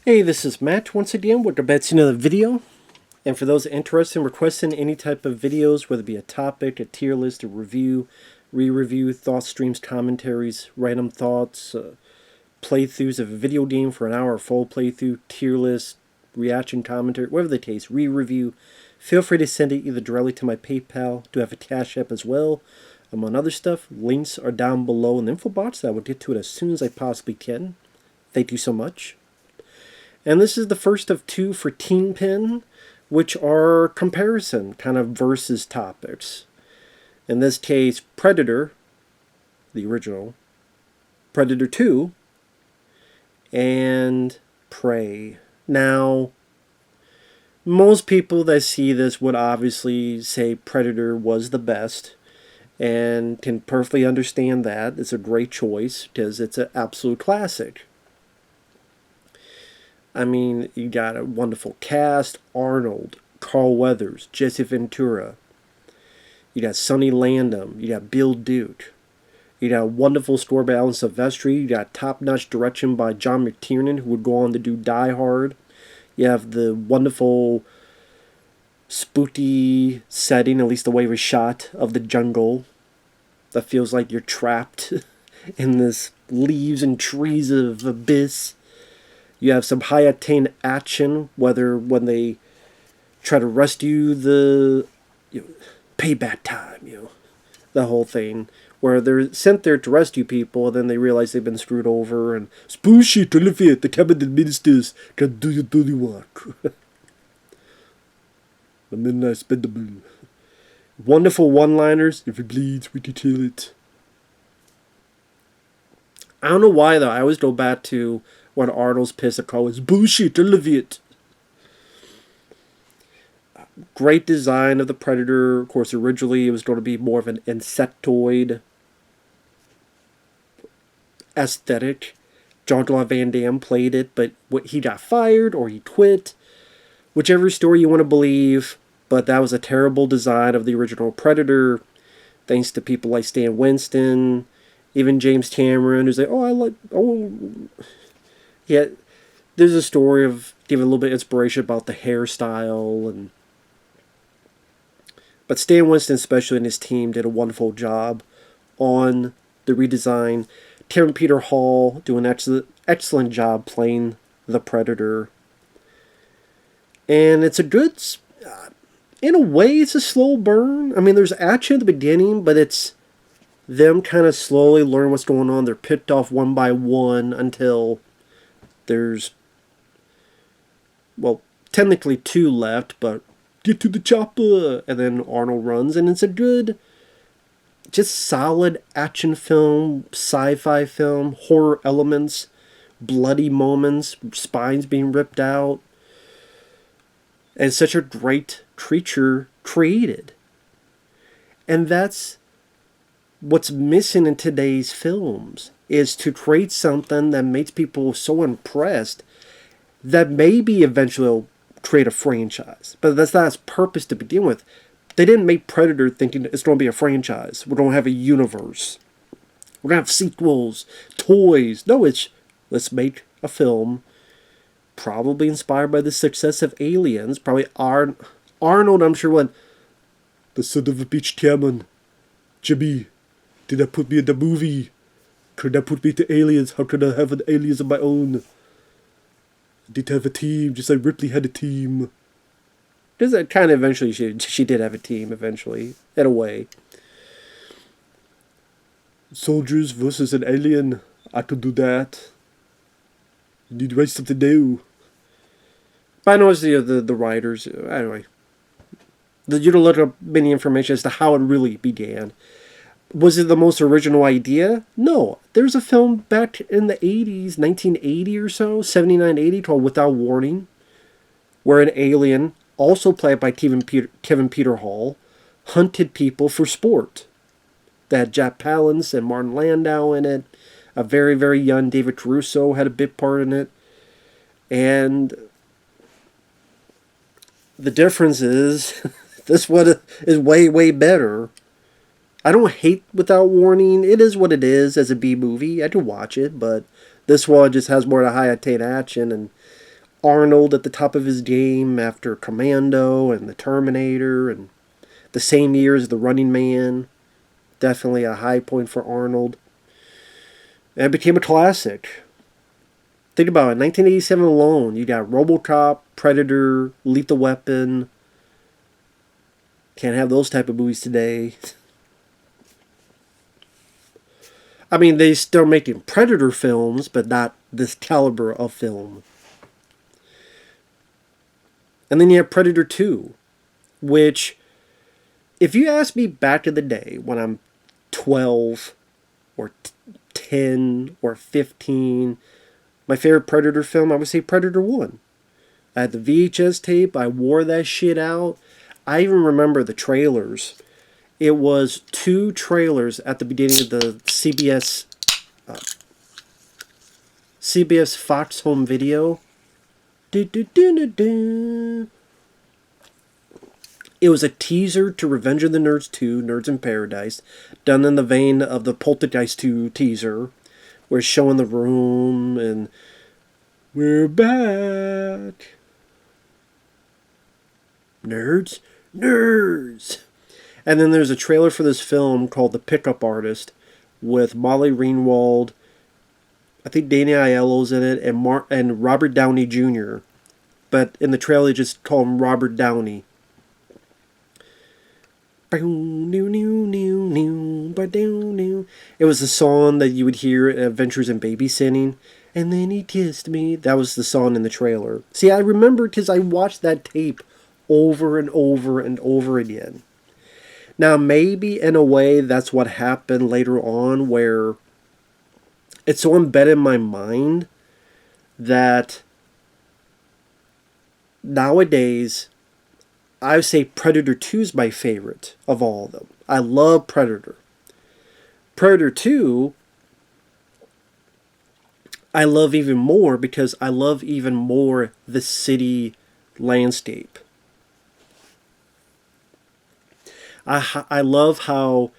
Hey, this is Matt once again with another video. And for those interested in requesting any type of videos, whether it be a topic, a tier list, a review, re-review, thoughts, streams, commentaries, random thoughts, playthroughs of a video game for an hour, full playthrough, tier list, reaction commentary, whatever the case, re-review, feel free to send it either directly to my PayPal. Do have a CashApp as well. Among other stuff, links are down below in the info box. I will get to it as soon as I possibly can. Thank you so much. And this is the first of two for Kingpin, which are comparison, kind of versus topics. In this case, Predator, the original, Predator 2, and Prey. Now, most people that see this would obviously say Predator was the best, and can perfectly understand that. It's a great choice, because it's an absolute classic. I mean, you got a wonderful cast: Arnold, Carl Weathers, Jesse Ventura. You got Sonny Landham. You got Bill Duke. You got a wonderful score by Alan Silvestri. You got top-notch direction by John McTiernan, who would go on to do Die Hard. You have the wonderful spooky setting, at least the way it was shot, of the jungle. That feels like you're trapped in this leaves and trees of abyss. You have some high-octane action, whether when they try to rescue the payback time, the whole thing, where they're sent there to rescue people, and then they realize they've been screwed over, and it's bullshit, Olivia, the cabinet ministers can do your dirty work. The midnight spendable. Wonderful one-liners. If it bleeds, we can kill it. I don't know why, though. I always go back to when Arnold's pissed at Carl. It's bullshit, Olivia. Great design of the Predator. Of course, originally it was going to be more of an insectoid aesthetic. Jean-Claude Van Damme played it, but he got fired or he quit. Whichever story you want to believe, but that was a terrible design of the original Predator, thanks to people like Stan Winston, even James Cameron, who's like, yeah, there's a story of giving a little bit of inspiration about the hairstyle, but Stan Winston, especially, and his team did a wonderful job on the redesign. Kevin Peter Hall doing an excellent job playing the Predator. And it's a good, in a way, it's a slow burn. I mean, there's action at the beginning, but it's them kind of slowly learn what's going on. They're picked off one by one until there's, well, technically two left, but get to the chopper, and then Arnold runs, and it's a good, just solid action film, sci-fi film, horror elements, bloody moments, spines being ripped out, and such a great creature created. And that's what's missing in today's films, is to create something that makes people so impressed that maybe eventually will create a franchise. But that's not its purpose to begin with. They didn't make Predator thinking it's going to be a franchise. We're going to have a universe. We're going to have sequels, toys. No, it's let's make a film probably inspired by the success of Aliens. Probably Arnold, I'm sure, went, the son of a bitch, Cameron. Jimmy, did I put me in the movie? Could I put me to Aliens? How could I have an Aliens of my own? I did have a team, just like Ripley had a team. Because that kind of eventually, she did have a team, eventually, in a way. Soldiers versus an alien. I could do that. You need to write something new. But I know it's the writers. Anyway. You don't look up many information as to how it really began. Was it the most original idea? No. There's a film back in the 80s, 1980 or so, 79, 80, called Without Warning, where an alien, also played by Kevin Peter Hall, hunted people for sport. That had Jack Palance and Martin Landau in it. A very, very young David Caruso had a big part in it. And the difference is, this one is way, way better. I don't hate Without Warning. It is what it is as a B movie. I can watch it, but this one just has more of the high-octane action, and Arnold at the top of his game after Commando and the Terminator, and the same year as The Running Man. Definitely a high point for Arnold. And it became a classic. Think about it, 1987 alone, you got RoboCop, Predator, Lethal Weapon. Can't have those type of movies today. I mean, they still making Predator films, but not this caliber of film. And then you have Predator 2, which, if you ask me back in the day when I'm 12 or 10 or 15, my favorite Predator film, I would say Predator 1. I had the VHS tape, I wore that shit out. I even remember the trailers. It was 2 trailers at the beginning of the CBS Fox Home Video. It was a teaser to Revenge of the Nerds 2, Nerds in Paradise, done in the vein of the Poltergeist 2 teaser, where it's showing the room and we're back. Nerds? Nerds! And then there's a trailer for this film called The Pickup Artist with Molly Ringwald, I think Danny Aiello's in it, and Robert Downey Jr. But in the trailer, they just call him Robert Downey. It was the song that you would hear at Adventures in Babysitting. And then he kissed me. That was the song in the trailer. See, I remember because I watched that tape over and over and over again. Now, maybe in a way that's what happened later on, where it's so embedded in my mind that nowadays I would say Predator 2 is my favorite of all of them. I love Predator. Predator 2 I love even more because I love even more the city landscape. I love how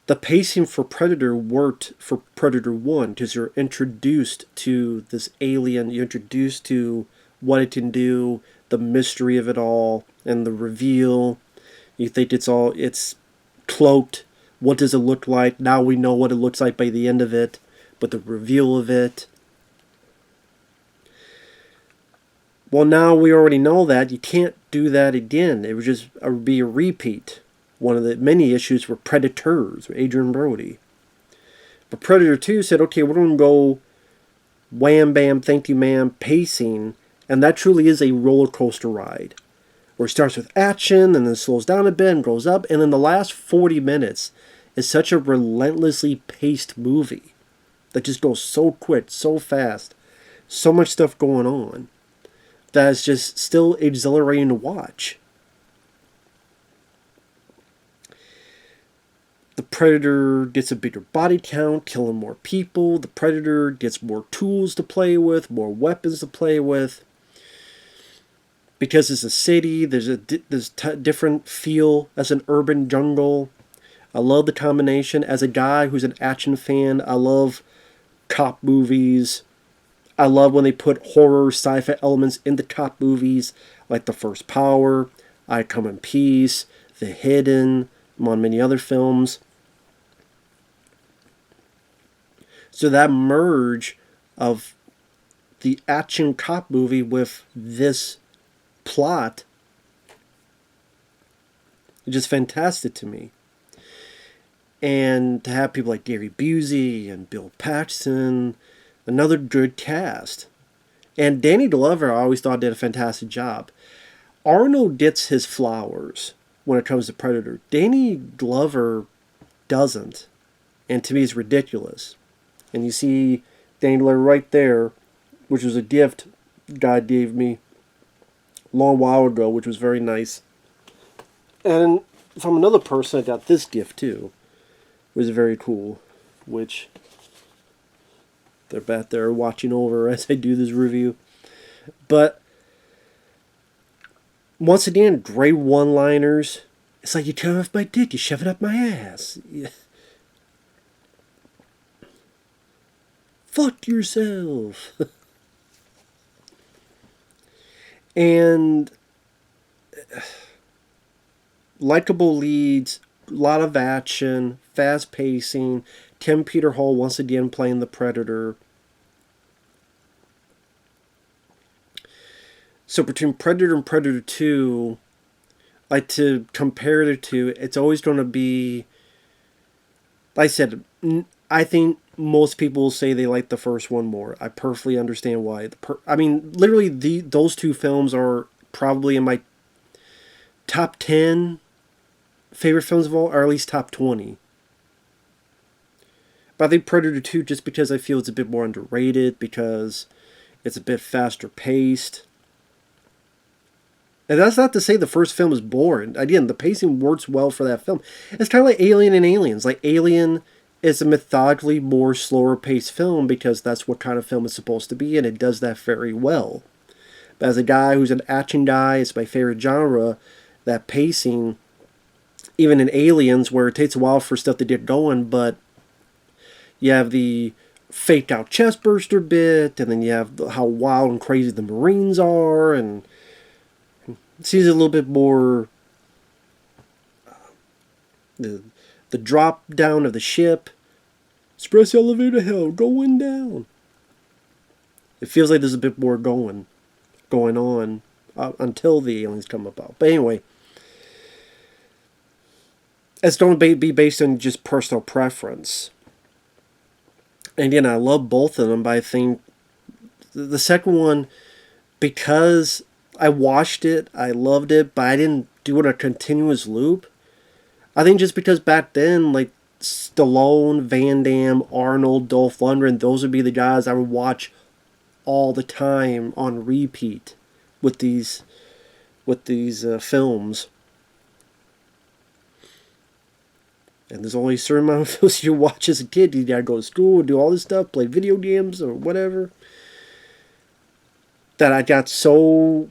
the pacing for Predator worked for Predator 1 because you're introduced to this alien, you're introduced to what it can do, the mystery of it all, and the reveal. You think it's cloaked. What does it look like? Now we know what it looks like by the end of it, but the reveal of it. Well, now we already know that. You can't do that again. It would just be a repeat. One of the many issues were Predators with Adrian Brody. But Predator 2 said, okay, we're going to go wham, bam, thank you, ma'am, pacing. And that truly is a roller coaster ride. Where it starts with action, and then slows down a bit and goes up. And then the last 40 minutes is such a relentlessly paced movie that just goes so quick, so fast. So much stuff going on. That is just still exhilarating to watch. The Predator gets a bigger body count, killing more people. The Predator gets more tools to play with, more weapons to play with. Because it's a city, there's a different feel as an urban jungle. I love the combination. As a guy who's an action fan, I love cop movies. I love when they put horror, sci-fi elements into cop movies, like The First Power, I Come in Peace, The Hidden, among many other films. So that merge of the action cop movie with this plot is just fantastic to me. And to have people like Gary Busey and Bill Paxton, another good cast. And Danny Glover, I always thought, did a fantastic job. Arnold gets his flowers when it comes to Predator. Danny Glover doesn't. And to me, it's ridiculous. And you see Danny Glover right there, which was a gift God gave me a long while ago, which was very nice. And from another person, I got this gift too. It was very cool, which they're back there watching over as I do this review. But once again, great one-liners. It's like you turn off my dick, you shove it up my ass. Yeah. Fuck yourself. And likable leads, a lot of action, fast pacing. Tim Peter Hall once again playing the Predator. So between Predator and Predator 2, like to compare the two, it's always going to be, like I said, I think most people will say they like the first one more. I perfectly understand why. I mean, literally, those two films are probably in my top 10 favorite films of all, or at least top 20. But I think Predator 2, just because I feel it's a bit more underrated, because it's a bit faster paced. And that's not to say the first film is boring. Again, the pacing works well for that film. It's kind of like Alien and Aliens. Like, Alien is a methodically more slower paced film because that's what kind of film it's supposed to be, and it does that very well. But as a guy who's an action guy, it's my favorite genre, that pacing, even in Aliens, where it takes a while for stuff to get going, but you have the faked out chestburster bit, and then you have how wild and crazy the Marines are, and it seems a little bit more the drop down of the ship. Express elevator hell, going down. It feels like there's a bit more going on until the aliens come about. But anyway, it's going to be based on just personal preference. And again, I love both of them, but I think the second one, because I watched it, I loved it, but I didn't do it a continuous loop. I think just because back then, like, Stallone, Van Damme, Arnold, Dolph Lundgren, those would be the guys I would watch all the time on repeat with these films. And there's only a certain amount of films you watch as a kid. You gotta go to school, do all this stuff, play video games or whatever. That I got so,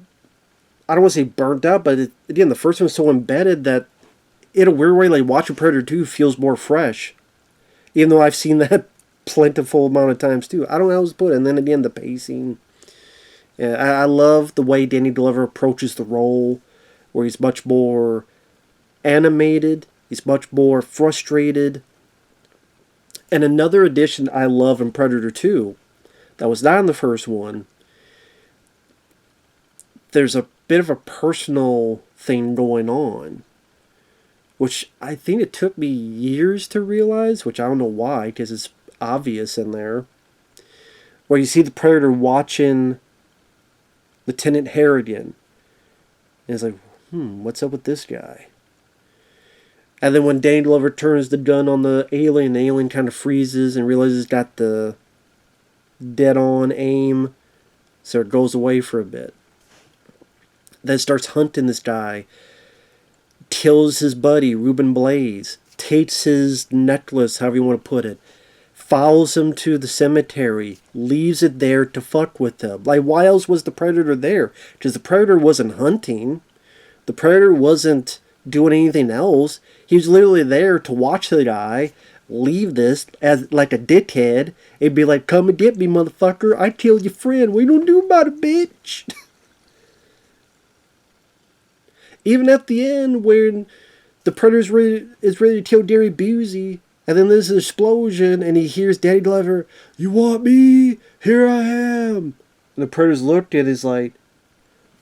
I don't want to say burnt out, but again, the first one was so embedded that in a weird way, like, watching Predator 2 feels more fresh. Even though I've seen that plentiful amount of times too. I don't know how to put it. And then again, the pacing. Yeah, I love the way Danny Glover approaches the role, where he's much more animated. He's much more frustrated. And another addition I love in Predator 2, that was not in the first one, there's a bit of a personal thing going on, which I think it took me years to realize, which I don't know why, because it's obvious in there, where you see the Predator watching Lieutenant Harrigan, and it's like, what's up with this guy? And then when Danny Glover turns the gun on the alien kind of freezes and realizes he's got the dead-on aim, so it goes away for a bit. Then starts hunting this guy, kills his buddy, Ruben Blaze, takes his necklace, however you want to put it, follows him to the cemetery, leaves it there to fuck with him. Like, why else was the Predator there? Because the Predator wasn't hunting. The Predator wasn't doing anything else. He was literally there to watch the guy leave this as like a dickhead and be like, come and get me, motherfucker. I killed your friend. What you gonna do about it, bitch? Even at the end, when the Predator is ready to kill Gary Busey, and then there's an explosion, and he hears Danny Glover, you want me? Here I am. And the Predator's looked at it, is like,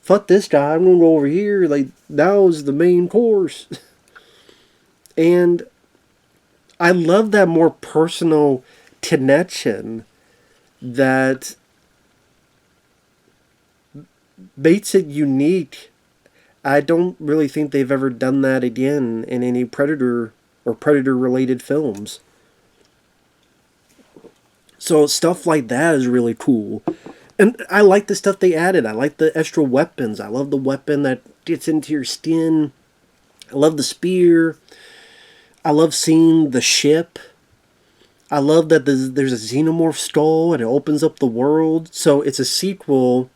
fuck this guy, I'm gonna go over here. Like, now's the main course. And I love that more personal connection that makes it unique. I don't really think they've ever done that again in any Predator or Predator-related films. So stuff like that is really cool. And I like the stuff they added. I like the extra weapons. I love the weapon that gets into your skin. I love the spear. I love seeing the ship. I love that there's a xenomorph skull and it opens up the world. So it's a sequel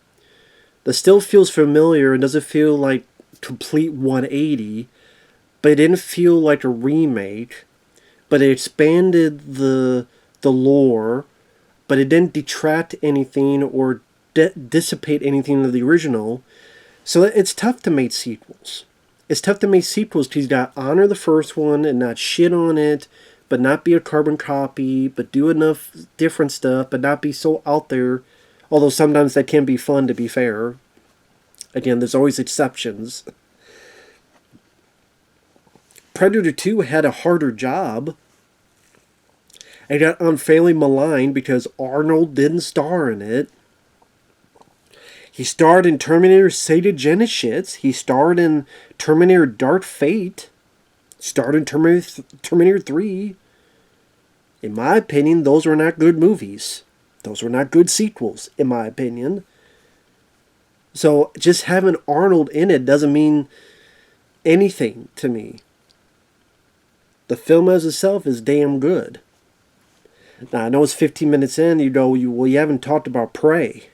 that still feels familiar and doesn't feel like complete 180, but it didn't feel like a remake, but it expanded the lore, but it didn't detract anything or dissipate anything of the original. So it's tough to make sequels. It's tough to make sequels because you got to honor the first one and not shit on it, but not be a carbon copy, but do enough different stuff, but not be so out there. Although sometimes that can be fun, to be fair. Again, there's always exceptions. Predator 2 had a harder job. It got unfairly maligned because Arnold didn't star in it. He starred in Terminator Sata Genesis. He starred in Terminator Dark Fate. Starred in Terminator 3. In my opinion, those were not good movies. Those were not good sequels, in my opinion. So just having Arnold in it doesn't mean anything to me. The film as itself is damn good. Now, I know it's 15 minutes in, you go, well, you haven't talked about Prey.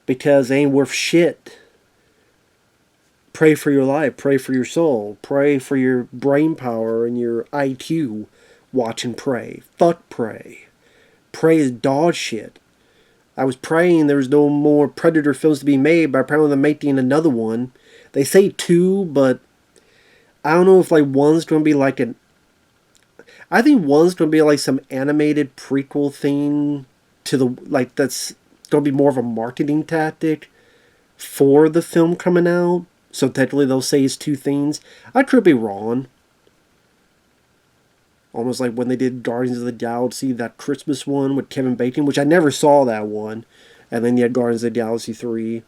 Because it ain't worth shit. Pray for your life, pray for your soul, pray for your brain power and your IQ watching Prey. Fuck Prey. Prey is dog shit. I was praying there was no more Predator films to be made, but apparently they're making another one. They say 2, but I don't know if like one's going to be like an... I think one's going to be like some animated prequel thing to the... Like that's going to be more of a marketing tactic for the film coming out. So technically they'll say it's 2 things. I could be wrong. Almost like when they did Guardians of the Galaxy, that Christmas one with Kevin Bacon, which I never saw that one. And then you had Guardians of the Galaxy 3.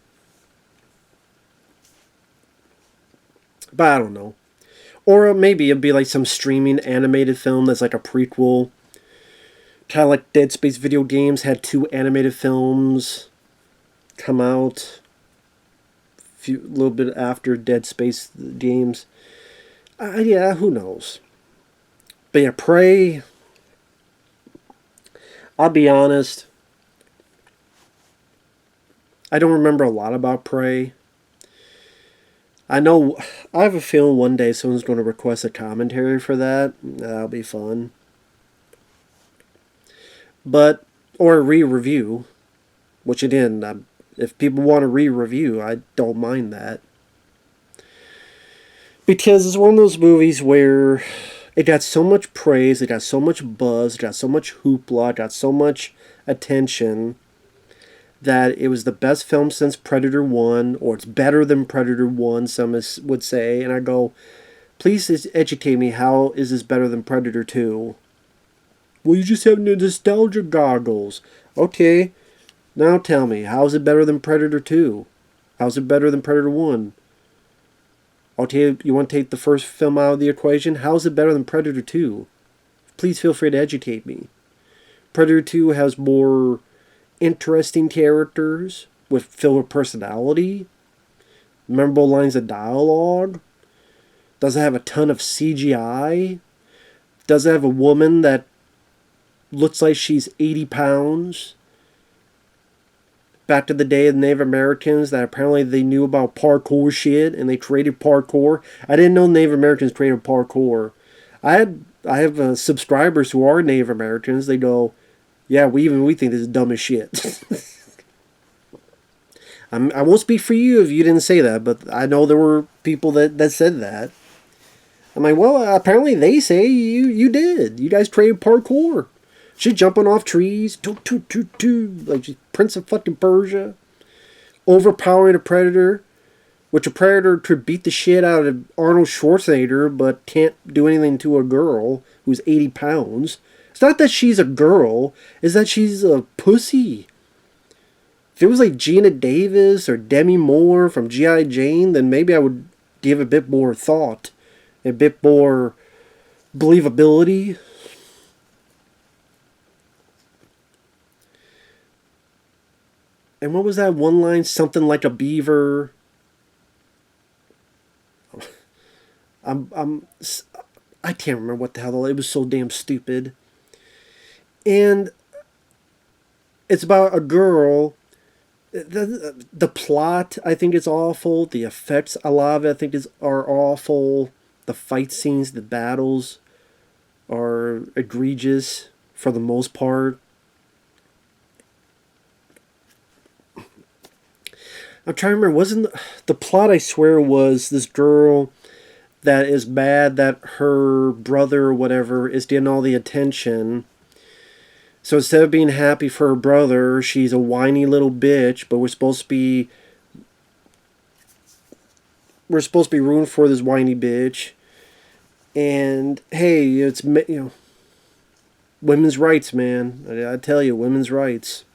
But I don't know. Or maybe it'd be like some streaming animated film that's like a prequel. Kind of like Dead Space video games had 2 animated films come out a little bit after Dead Space games. Yeah, who knows? But yeah, Prey, I'll be honest, I don't remember a lot about Prey. I have a feeling one day someone's going to request a commentary for that. That'll be fun. But, or a re-review, which again, if people want a re-review, I don't mind that. Because it's one of those movies where it got so much praise, it got so much buzz, it got so much hoopla, it got so much attention that it was the best film since Predator 1, or it's better than Predator 1, some would say. And I go, please educate me, how is this better than Predator 2? Well, you just have the nostalgia goggles. Okay, now tell me, how is it better than Predator 2? How's it better than Predator 1? Okay, you want to take the first film out of the equation? How is it better than Predator 2? Please feel free to educate me. Predator 2 has more interesting characters with filler personality, memorable lines of dialogue, doesn't have a ton of CGI, doesn't have a woman that looks like she's 80 pounds. Back to the day of the Native Americans that apparently they knew about parkour shit and they created parkour. I didn't know Native Americans created parkour. I have subscribers who are Native Americans. They go, yeah, we think this is dumb as shit. I won't speak for you if you didn't say that, but I know there were people that said that. I'm like, well, apparently they say you did. You guys created parkour. She's jumping off trees, like she's Prince of fucking Persia, overpowering a predator, which a predator could beat the shit out of Arnold Schwarzenegger, but can't do anything to a girl who's 80 pounds. It's not that she's a girl, it's that she's a pussy. If it was like Gina Davis or Demi Moore from G.I. Jane, then maybe I would give a bit more thought, a bit more believability. And what was that one line? Something like a beaver. I can't remember what the hell. It was so damn stupid. And it's about a girl. The plot, I think, is awful. The effects, a lot of it, I think, are awful. The fight scenes, the battles are egregious for the most part. I'm trying to remember. Wasn't the plot? I swear was this girl that is bad that her brother or whatever is getting all the attention. So instead of being happy for her brother, she's a whiny little bitch. But we're supposed to be rooting for this whiny bitch. And hey, it's women's rights, man. I tell you, women's rights.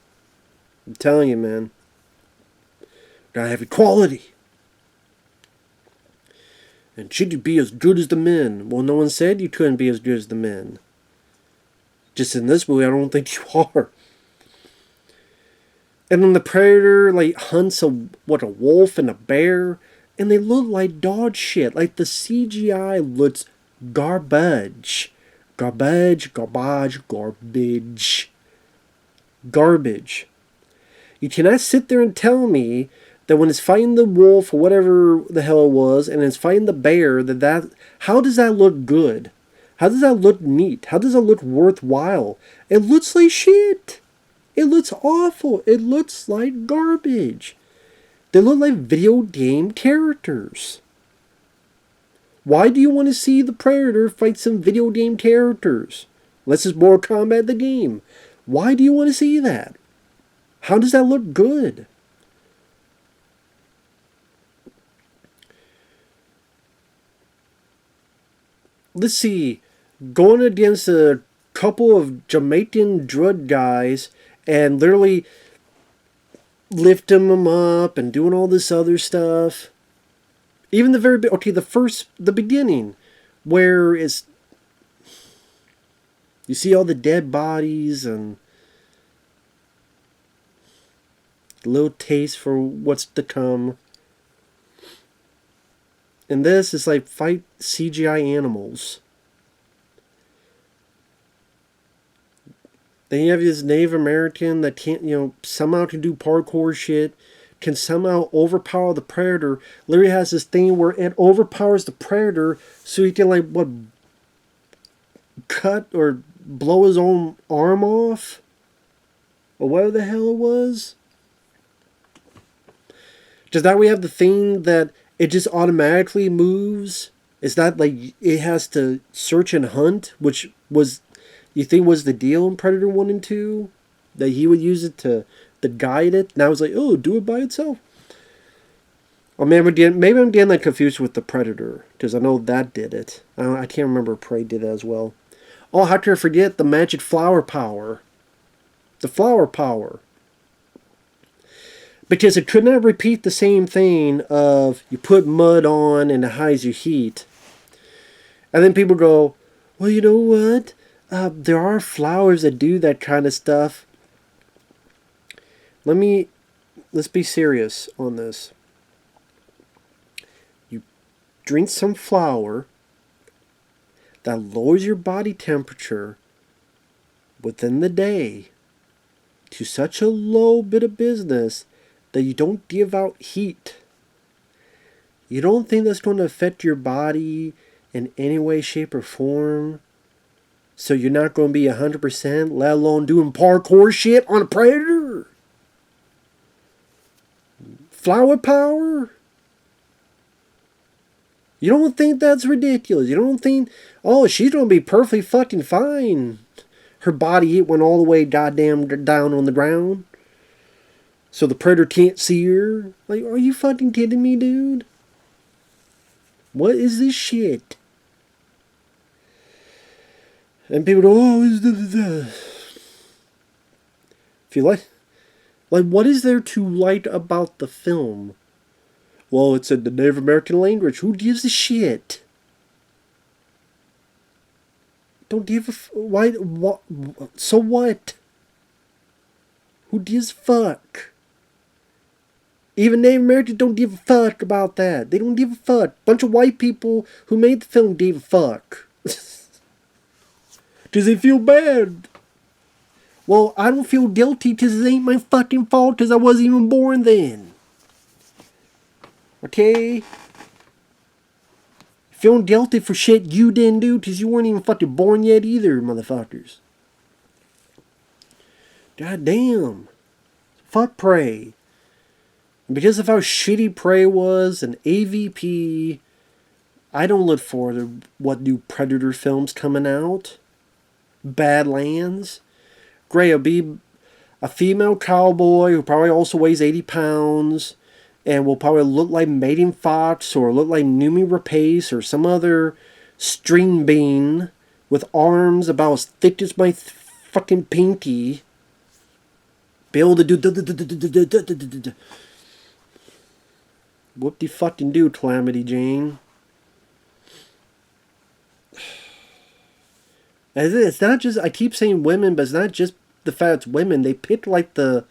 I'm telling you, man. Gotta have equality. And should you be as good as the men? Well, no one said you couldn't be as good as the men. Just in this movie, I don't think you are. And then the predator hunts a wolf and a bear, and they look like dog shit. Like the CGI looks garbage. Garbage, garbage, garbage. Garbage. You cannot sit there and tell me that when it's fighting the wolf or whatever the hell it was, and it's fighting the bear, how does that look good? How does that look neat? How does that look worthwhile? It looks like shit. It looks awful. It looks like garbage. They look like video game characters. Why do you want to see the Predator fight some video game characters? Unless it's Mortal Kombat the game. Why do you want to see that? How does that look good? Let's see. Going against a couple of Jamaican drug guys and literally lifting them up and doing all this other stuff. Even the beginning, where you see all the dead bodies and a little taste for what's to come. And this is like fight CGI animals. Then you have this Native American that can't, somehow can do parkour shit, can somehow overpower the Predator. Literally has this thing where it overpowers the Predator so he can, cut or blow his own arm off? Or whatever the hell it was. Just that we have the thing that it just automatically moves. It's not like it has to search and hunt, which was... You think was the deal in Predator 1 and 2? That he would use it to guide it? Now it's like, oh, do it by itself. Or maybe I'm getting confused with the Predator. Because I know that did it. I can't remember if Prey did it as well. Oh, how could I forget the magic flower power? The flower power. Because it could not repeat the same thing of you put mud on and it hides your heat. And then people go, well, you know what? There are flowers that do that kind of stuff. Let's be serious on this. You drink some flower that lowers your body temperature within the day to such a low bit of business that you don't give out heat. You don't think that's going to affect your body in any way, shape, or form? So you're not going to be 100%, let alone doing parkour shit on a Predator? Flower power? You don't think that's ridiculous? You don't think, oh, she's going to be perfectly fucking fine. Her body heat went all the way goddamn down on the ground. So the Predator can't see her? Like, are you fucking kidding me, dude? What is this shit? And people go, oh, if you like, what is there to like about the film? Well, it's in the Native American language. Who gives a shit? Don't give a why? What? So what? Who gives a fuck? Even Native Americans don't give a fuck about that. They don't give a fuck. Bunch of white people who made the film gave a fuck. Because they feel bad. Well, I don't feel guilty because it ain't my fucking fault because I wasn't even born then. Okay? Feeling guilty for shit you didn't do because you weren't even fucking born yet either, motherfuckers. God damn. Fuck Prey. Because of how shitty Prey was and AVP, I don't look forward to what new Predator films coming out. Badlands. Great, it'll be a female cowboy who probably also weighs 80 pounds and will probably look like Megan Fox or look like Noomi Rapace or some other string bean with arms about as thick as my fucking pinky. Be able to do whoop de fucking do, Calamity Jane. It's not just, I keep saying women, but it's not just the fact it's women. They pick like the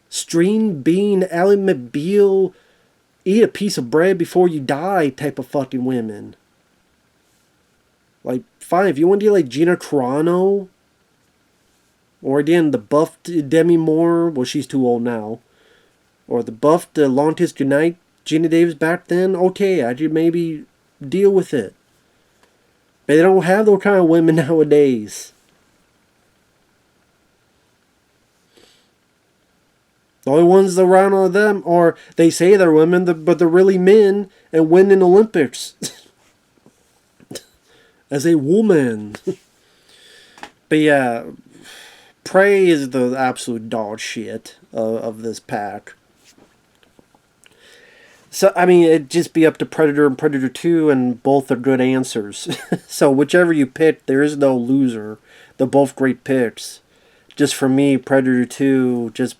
string bean, Ally McBeal, eat a piece of bread before you die type of fucking women. Like, fine, if you want to do like Gina Carano, or again, the buffed Demi Moore, well, she's too old now, or the buffed Longest Goodnight, Gina Davis back then, okay, I could maybe deal with it. But they don't have those kind of women nowadays. The only ones around are them, or they say they're women, but they're really men and win in Olympics. As a woman. But yeah, Prey is the absolute dog shit of this pack. So, I mean, it'd just be up to Predator and Predator 2, and both are good answers. So, whichever you pick, there is no loser. They're both great picks. Just for me, Predator 2, just,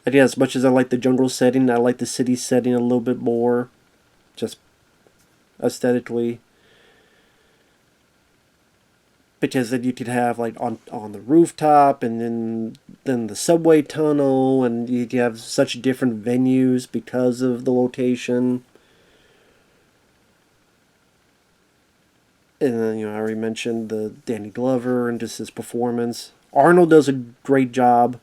again, as much as I like the jungle setting, I like the city setting a little bit more. Just aesthetically. Because then you could have, like, on the rooftop, and then the subway tunnel, and you could have such different venues because of the location. And then, I already mentioned the Danny Glover and just his performance. Arnold does a great job,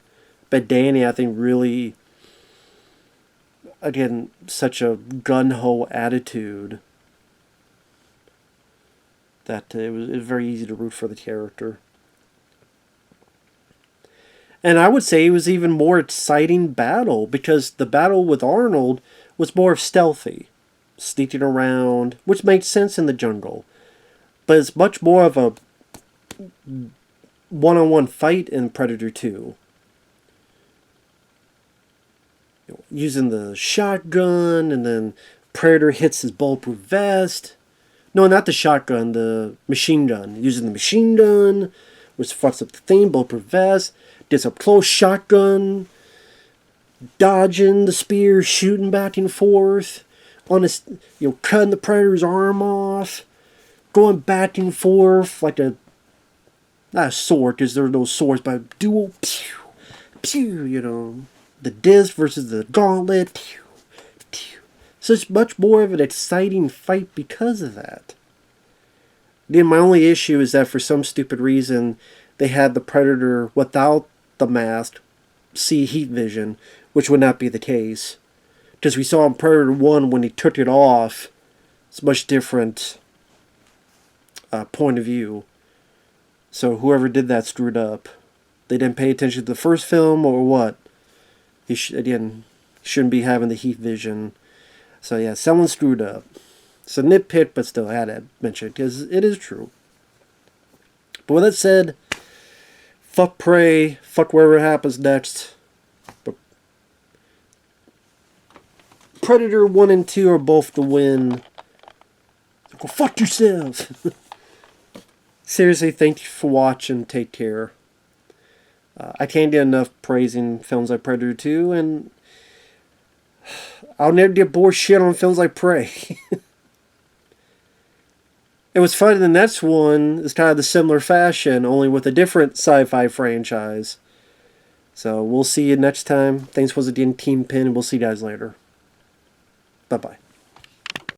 but Danny, I think, really, again, such a gun-ho attitude that it was very easy to root for the character. And I would say it was even more exciting battle, because the battle with Arnold was more stealthy, sneaking around, which makes sense in the jungle. But it's much more of a one-on-one fight in Predator 2. Using the shotgun, and then Predator hits his bulletproof vest. No, not the shotgun, the machine gun. Using the machine gun, which fucks up the thing, bulletproof vest. Gets a close shotgun. Dodging the spear, shooting back and forth. On his, cutting the Predator's arm off. Going back and forth like a, not a sword, because there are no swords, but a dual pew, pew, the disc versus the gauntlet, pew, pew. So it's much more of an exciting fight because of that. Then my only issue is that for some stupid reason, they had the Predator without the mask see heat vision, which would not be the case. Because we saw in Predator 1 when he took it off, it's a much different point of view. So whoever did that screwed up. They didn't pay attention to the first film, or what? He shouldn't be having the heat vision. So yeah, someone screwed up. It's a nitpick, but still I had to mention it because it is true. But with that said, fuck Prey, fuck wherever it happens next. But Predator 1 and 2 are both the win. Go fuck yourself. Seriously, thank you for watching. Take care. I can't get enough praising films like Predator 2, and I'll never get bored shit on films like Prey. It was fun. The next one is kind of the similar fashion, only with a different sci-fi franchise. So we'll see you next time. Thanks once again, Kingpin, and we'll see you guys later. Bye-bye.